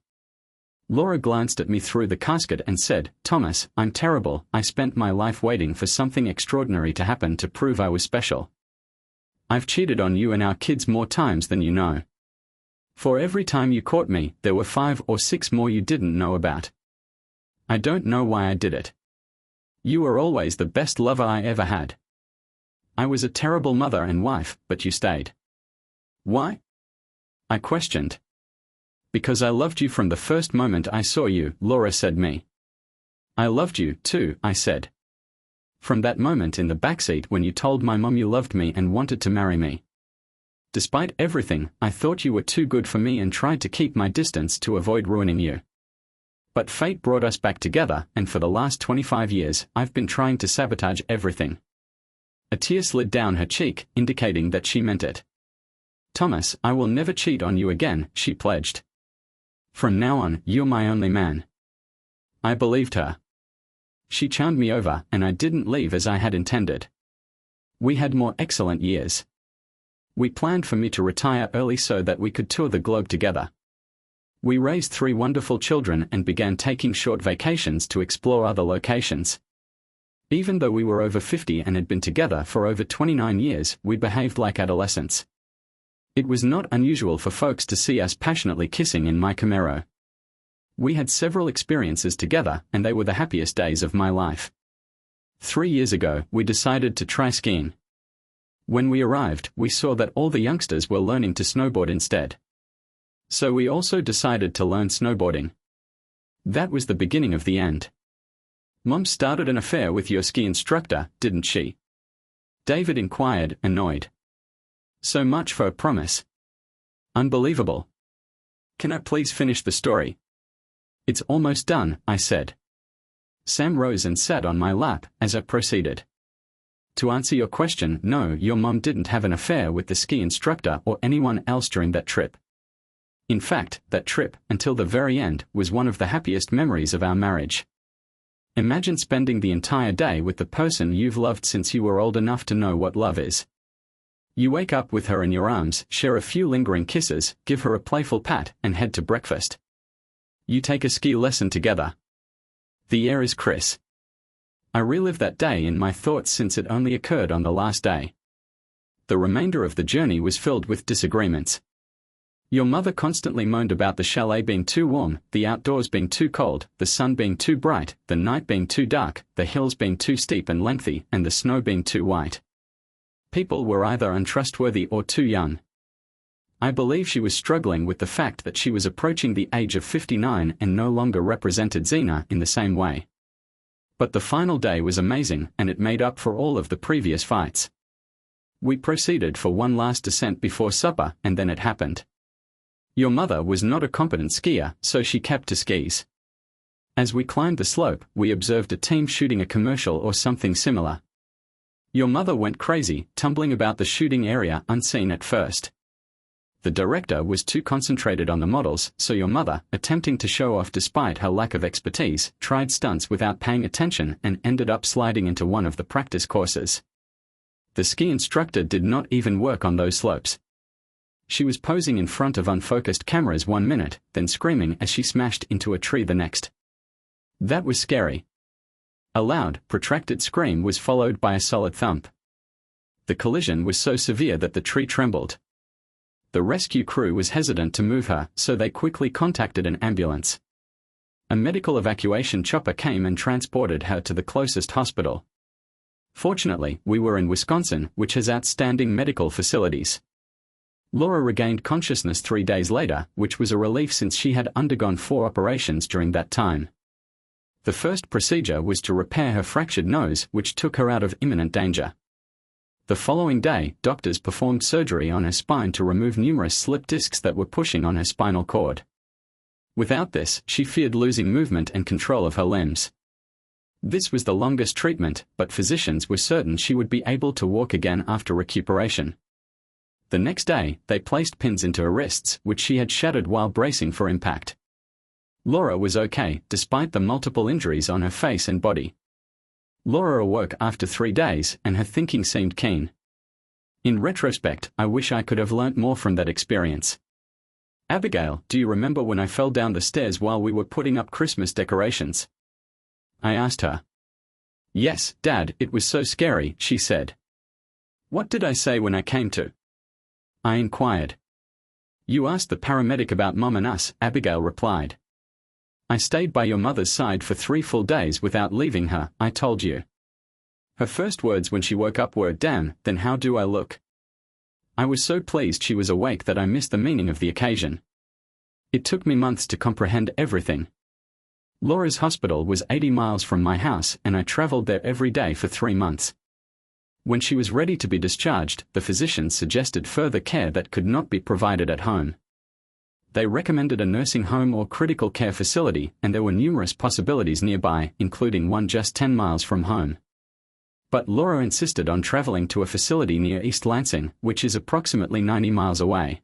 Laura glanced at me through the casket and said, "Thomas, I'm terrible. I spent my life waiting for something extraordinary to happen to prove I was special. I've cheated on you and our kids more times than you know. For every time you caught me, there were 5 or 6 more you didn't know about. I don't know why I did it. You were always the best lover I ever had. I was a terrible mother and wife, but you stayed. Why? I questioned. Because I loved you from the first moment I saw you, Laura said me. I loved you, too, I said. From that moment in the backseat when you told my mom you loved me and wanted to marry me. Despite everything, I thought you were too good for me and tried to keep my distance to avoid ruining you. But fate brought us back together, and for the last 25 years, I've been trying to sabotage everything. A tear slid down her cheek, indicating that she meant it. Thomas, I will never cheat on you again, she pledged. From now on, you're my only man. I believed her. She charmed me over, and I didn't leave as I had intended. We had more excellent years. We planned for me to retire early so that we could tour the globe together. We raised 3 wonderful children and began taking short vacations to explore other locations. Even though we were over 50 and had been together for over 29 years, we behaved like adolescents. It was not unusual for folks to see us passionately kissing in my Camaro. We had several experiences together, and they were the happiest days of my life. 3 years ago, we decided to try skiing. When we arrived, we saw that all the youngsters were learning to snowboard instead. So we also decided to learn snowboarding. That was the beginning of the end. Mom started an affair with your ski instructor, didn't she? David inquired, annoyed. So much for a promise. Unbelievable. Can I please finish the story? It's almost done, I said. Sam rose and sat on my lap as I proceeded. To answer your question, no, your mom didn't have an affair with the ski instructor or anyone else during that trip. In fact, that trip, until the very end, was one of the happiest memories of our marriage. Imagine spending the entire day with the person you've loved since you were old enough to know what love is. You wake up with her in your arms, share a few lingering kisses, give her a playful pat, and head to breakfast. You take a ski lesson together. The air is crisp. I relive that day in my thoughts since it only occurred on the last day. The remainder of the journey was filled with disagreements. Your mother constantly moaned about the chalet being too warm, the outdoors being too cold, the sun being too bright, the night being too dark, the hills being too steep and lengthy, and the snow being too white. People were either untrustworthy or too young. I believe she was struggling with the fact that she was approaching the age of 59 and no longer represented Xena in the same way. But the final day was amazing, and it made up for all of the previous fights. We proceeded for one last descent before supper, and then it happened. Your mother was not a competent skier, so she kept to skis. As we climbed the slope, we observed a team shooting a commercial or something similar. Your mother went crazy, tumbling about the shooting area unseen at first. The director was too concentrated on the models, so your mother, attempting to show off despite her lack of expertise, tried stunts without paying attention and ended up sliding into one of the practice courses. The ski instructor did not even work on those slopes. She was posing in front of unfocused cameras 1 minute, then screaming as she smashed into a tree the next. That was scary. A loud, protracted scream was followed by a solid thump. The collision was so severe that the tree trembled. The rescue crew was hesitant to move her, so they quickly contacted an ambulance. A medical evacuation chopper came and transported her to the closest hospital. Fortunately, we were in Wisconsin, which has outstanding medical facilities. Laura regained consciousness 3 days later, which was a relief since she had undergone 4 operations during that time. The first procedure was to repair her fractured nose, which took her out of imminent danger. The following day, doctors performed surgery on her spine to remove numerous slip discs that were pushing on her spinal cord. Without this, she feared losing movement and control of her limbs. This was the longest treatment, but physicians were certain she would be able to walk again after recuperation. The next day, they placed pins into her wrists, which she had shattered while bracing for impact. Laura was okay, despite the multiple injuries on her face and body. Laura awoke after 3 days, and her thinking seemed keen. In retrospect, I wish I could have learnt more from that experience. Abigail, do you remember when I fell down the stairs while we were putting up Christmas decorations? I asked her. Yes, Dad, it was so scary, she said. What did I say when I came to? I inquired. You asked the paramedic about Mom and us, Abigail replied. I stayed by your mother's side for 3 full days without leaving her, I told you. Her first words when she woke up were, "Damn, then how do I look?" I was so pleased she was awake that I missed the meaning of the occasion. It took me months to comprehend everything. Laura's hospital was 80 miles from my house and I traveled there every day for 3 months. When she was ready to be discharged, the physicians suggested further care that could not be provided at home. They recommended a nursing home or critical care facility, and there were numerous possibilities nearby, including one just 10 miles from home. But Laura insisted on traveling to a facility near East Lansing, which is approximately 90 miles away.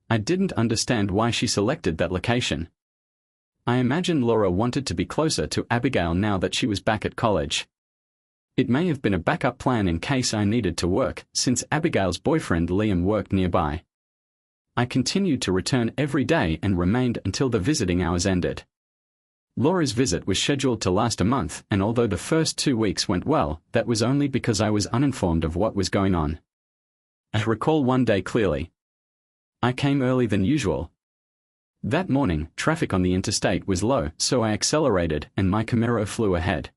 I didn't understand why she selected that location. I imagined Laura wanted to be closer to Abigail now that she was back at college. It may have been a backup plan in case I needed to work, since Abigail's boyfriend Liam worked nearby. I continued to return every day and remained until the visiting hours ended. Laura's visit was scheduled to last a month, and although the first 2 weeks went well, that was only because I was uninformed of what was going on. I recall one day clearly. I came early than usual. That morning, traffic on the interstate was low, so I accelerated and my Camaro flew ahead.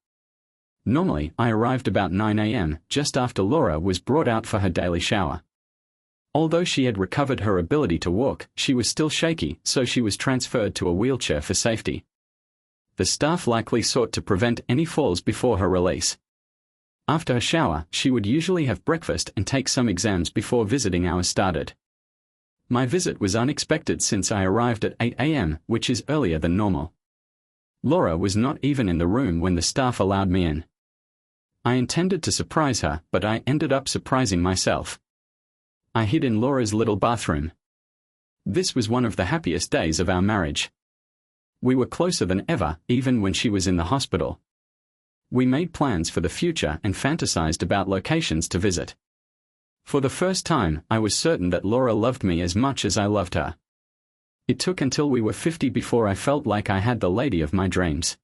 Normally, I arrived about 9 a.m., just after Laura was brought out for her daily shower. Although she had recovered her ability to walk, she was still shaky, so she was transferred to a wheelchair for safety. The staff likely sought to prevent any falls before her release. After her shower, she would usually have breakfast and take some exams before visiting hours started. My visit was unexpected since I arrived at 8 a.m., which is earlier than normal. Laura was not even in the room when the staff allowed me in. I intended to surprise her, but I ended up surprising myself. I hid in Laura's little bathroom. This was one of the happiest days of our marriage. We were closer than ever, even when she was in the hospital. We made plans for the future and fantasized about locations to visit. For the first time, I was certain that Laura loved me as much as I loved her. It took until we were 50 before I felt like I had the lady of my dreams.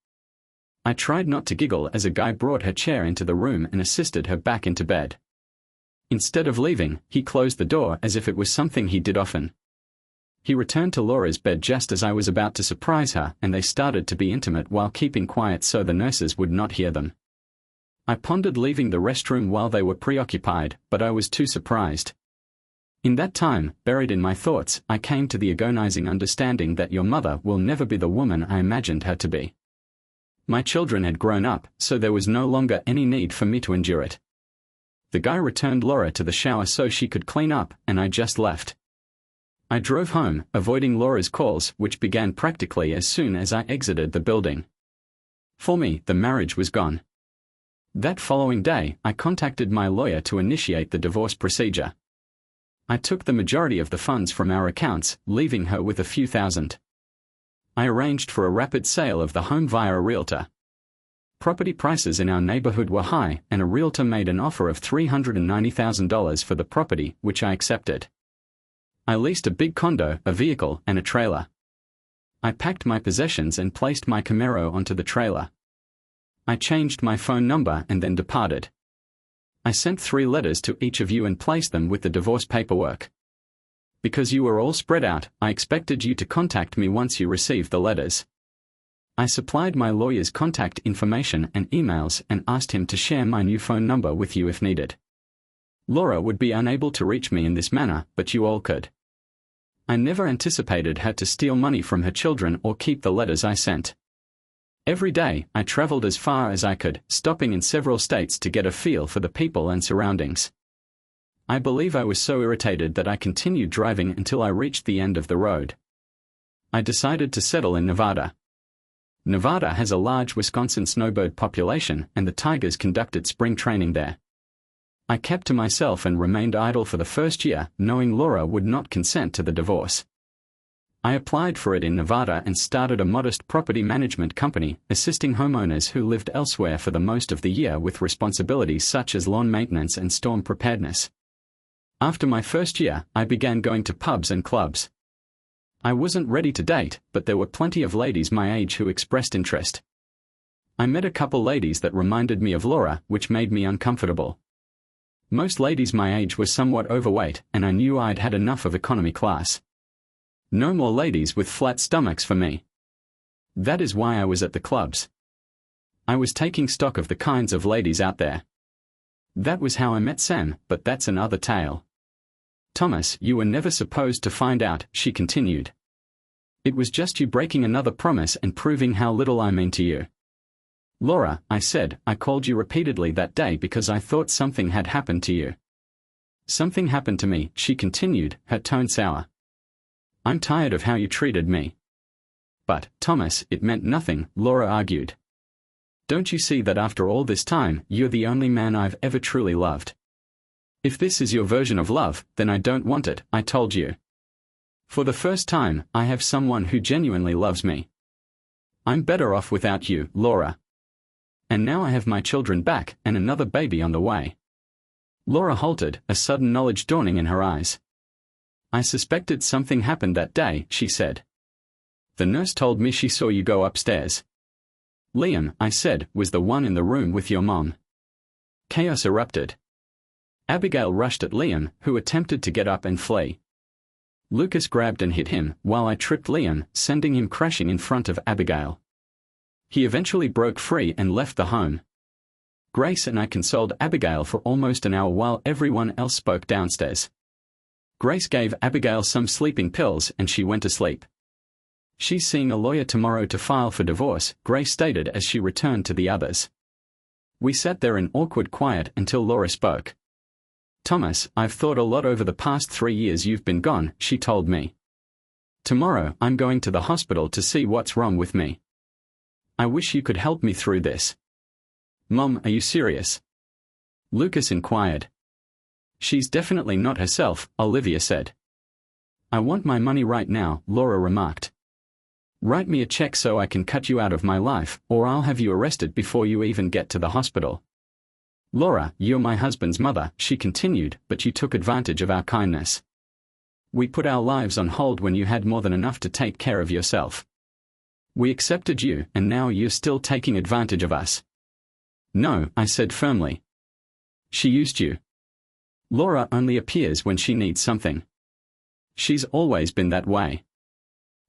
I tried not to giggle as a guy brought her chair into the room and assisted her back into bed. Instead of leaving, he closed the door as if it was something he did often. He returned to Laura's bed just as I was about to surprise her, and they started to be intimate while keeping quiet so the nurses would not hear them. I pondered leaving the restroom while they were preoccupied, but I was too surprised. In that time, buried in my thoughts, I came to the agonizing understanding that your mother will never be the woman I imagined her to be. My children had grown up, so there was no longer any need for me to endure it. The guy returned Laura to the shower so she could clean up, and I just left. I drove home, avoiding Laura's calls, which began practically as soon as I exited the building. For me, the marriage was gone. That following day, I contacted my lawyer to initiate the divorce procedure. I took the majority of the funds from our accounts, leaving her with a few thousand. I arranged for a rapid sale of the home via a realtor. Property prices in our neighborhood were high, and a realtor made an offer of $390,000 for the property, which I accepted. I leased a big condo, a vehicle, and a trailer. I packed my possessions and placed my Camaro onto the trailer. I changed my phone number and then departed. I sent 3 letters to each of you and placed them with the divorce paperwork. Because you were all spread out, I expected you to contact me once you received the letters. I supplied my lawyer's contact information and emails and asked him to share my new phone number with you if needed. Laura would be unable to reach me in this manner, but you all could. I never anticipated her to steal money from her children or keep the letters I sent. Every day, I traveled as far as I could, stopping in several states to get a feel for the people and surroundings. I believe I was so irritated that I continued driving until I reached the end of the road. I decided to settle in Nevada. Nevada has a large Wisconsin snowbird population, and the Tigers conducted spring training there. I kept to myself and remained idle for the first year, knowing Laura would not consent to the divorce. I applied for it in Nevada and started a modest property management company, assisting homeowners who lived elsewhere for the most of the year with responsibilities such as lawn maintenance and storm preparedness. After my first year, I began going to pubs and clubs. I wasn't ready to date, but there were plenty of ladies my age who expressed interest. I met a couple ladies that reminded me of Laura, which made me uncomfortable. Most ladies my age were somewhat overweight, and I knew I'd had enough of economy class. No more ladies with flat stomachs for me. That is why I was at the clubs. I was taking stock of the kinds of ladies out there. That was how I met Sam, but that's another tale. Thomas, you were never supposed to find out, she continued. It was just you breaking another promise and proving how little I mean to you. Laura, I said, I called you repeatedly that day because I thought something had happened to you. Something happened to me, she continued, her tone sour. I'm tired of how you treated me. But, Thomas, it meant nothing, Laura argued. Don't you see that after all this time, you're the only man I've ever truly loved? If this is your version of love, then I don't want it, I told you. For the first time, I have someone who genuinely loves me. I'm better off without you, Laura. And now I have my children back, and another baby on the way. Laura halted, a sudden knowledge dawning in her eyes. I suspected something happened that day, she said. The nurse told me she saw you go upstairs. Liam, I said, was the one in the room with your mom. Chaos erupted. Abigail rushed at Liam, who attempted to get up and flee. Lucas grabbed and hit him, while I tripped Liam, sending him crashing in front of Abigail. He eventually broke free and left the home. Grace and I consoled Abigail for almost an hour while everyone else spoke downstairs. Grace gave Abigail some sleeping pills and she went to sleep. She's seeing a lawyer tomorrow to file for divorce, Grace stated as she returned to the others. We sat there in awkward quiet until Laura spoke. Thomas, I've thought a lot over the past 3 years you've been gone, she told me. Tomorrow I'm going to the hospital to see what's wrong with me. I wish you could help me through this. Mom, are you serious? Lucas inquired. She's definitely not herself, Olivia said. I want my money right now, Laura remarked. Write me a check so I can cut you out of my life, or I'll have you arrested before you even get to the hospital. Laura, you're my husband's mother, she continued, but you took advantage of our kindness. We put our lives on hold when you had more than enough to take care of yourself. We accepted you, and now you're still taking advantage of us. No, I said firmly. She used you. Laura only appears when she needs something. She's always been that way.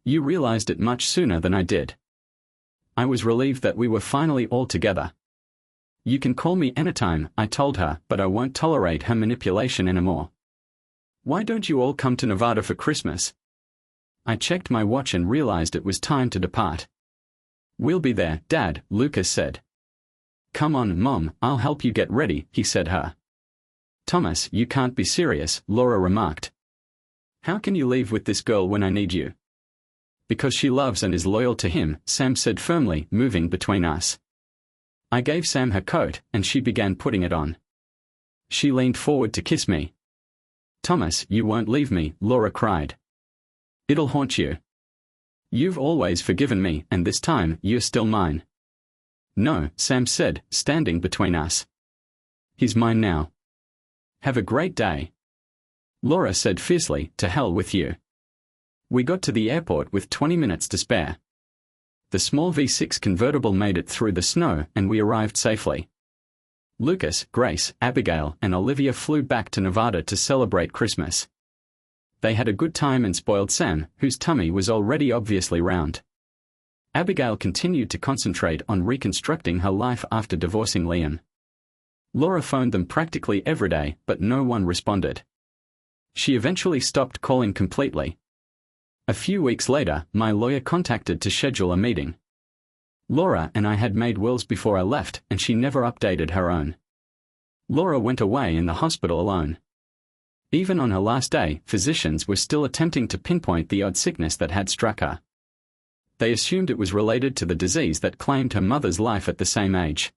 You realized it much sooner than I did. I was relieved that we were finally all together. You can call me anytime, I told her, but I won't tolerate her manipulation anymore. Why don't you all come to Nevada for Christmas? I checked my watch and realized it was time to depart. We'll be there, Dad, Lucas said. Come on, Mom, I'll help you get ready, he said her. Thomas, you can't be serious, Laura remarked. How can you leave with this girl when I need you? Because she loves and is loyal to him, Sam said firmly, moving between us. I gave Sam her coat, and she began putting it on. She leaned forward to kiss me. Thomas, you won't leave me, Laura cried. It'll haunt you. You've always forgiven me, and this time, you're still mine. No, Sam said, standing between us. He's mine now. Have a great day. Laura said fiercely, to hell with you. We got to the airport with 20 minutes to spare. The small V6 convertible made it through the snow and we arrived safely. Lucas, Grace, Abigail, and Olivia flew back to Nevada to celebrate Christmas. They had a good time and spoiled Sam, whose tummy was already obviously round. Abigail continued to concentrate on reconstructing her life after divorcing Liam. Laura phoned them practically every day, but no one responded. She eventually stopped calling completely. A few weeks later, my lawyer contacted to schedule a meeting. Laura and I had made wills before I left, and she never updated her own. Laura went away in the hospital alone. Even on her last day, physicians were still attempting to pinpoint the odd sickness that had struck her. They assumed it was related to the disease that claimed her mother's life at the same age.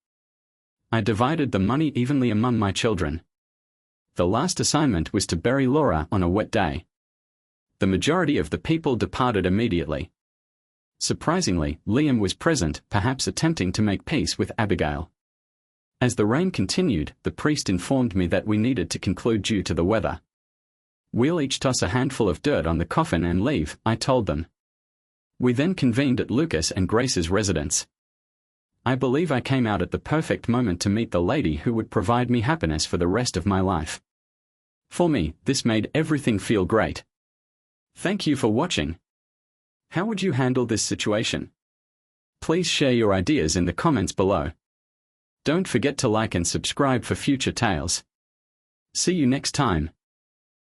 I divided the money evenly among my children. The last assignment was to bury Laura on a wet day. The majority of the people departed immediately. Surprisingly, Liam was present, perhaps attempting to make peace with Abigail. As the rain continued, the priest informed me that we needed to conclude due to the weather. We'll each toss a handful of dirt on the coffin and leave, I told them. We then convened at Lucas and Grace's residence. I believe I came out at the perfect moment to meet the lady who would provide me happiness for the rest of my life. For me, this made everything feel great. Thank you for watching. How would you handle this situation? Please share your ideas in the comments below. Don't forget to like and subscribe for future tales. See you next time.